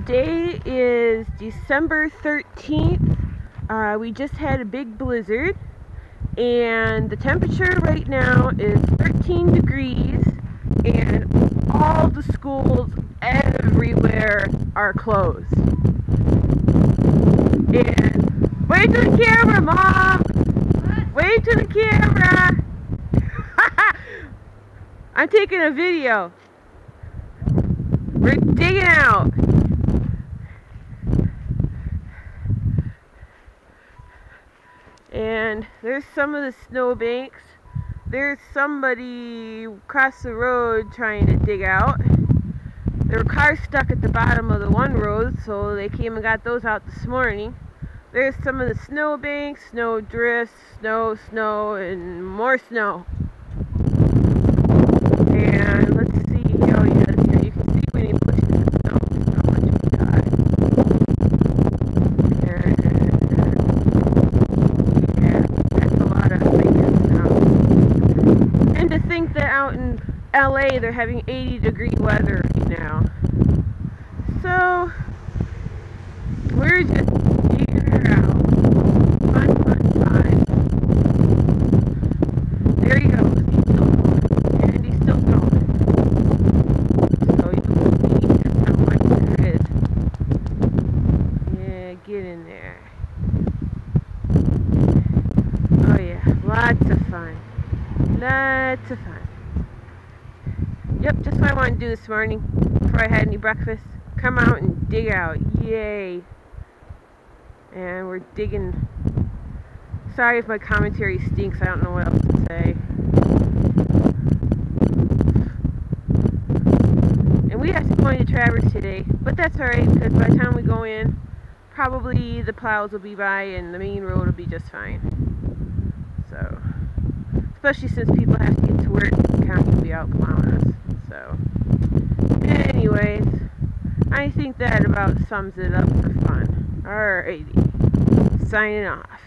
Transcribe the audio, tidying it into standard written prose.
Today is December 13th. We just had a big blizzard, and the temperature right now is 13 degrees, and all the schools everywhere are closed. And wave to the camera, Mom! Wave to the camera! I'm taking a video. We're digging out. And there's some of the snowbanks. There's somebody across the road trying to dig out. There were cars stuck at the bottom of the one road, so they came and got those out this morning. There's some of the snowbanks, snow drifts, snow, and more snow. And let's see, oh yes, here you can see when he pushes the snow, how much we got. And yeah, that's a lot of freaking snow. And to think that out in LA they're having 80-degree weather right now. So we're just figuring it out. Fun. There he goes. He's still going. And he's still going. So you will see how much there is. Yeah, get in there. Oh yeah, lots of fun. Lots of fun. Yep, just what I wanted to do this morning before I had any breakfast. Come out and dig out. Yay. And we're digging. Sorry if my commentary stinks. I don't know what else to say. And we have to go into Traverse today, but that's alright, because by the time we go in, probably the plows will be by and the main road will be just fine. So, especially since people have to get to work, the county will be out plowing us. So, anyways, I think that about sums it up for fun. Alrighty, signing off.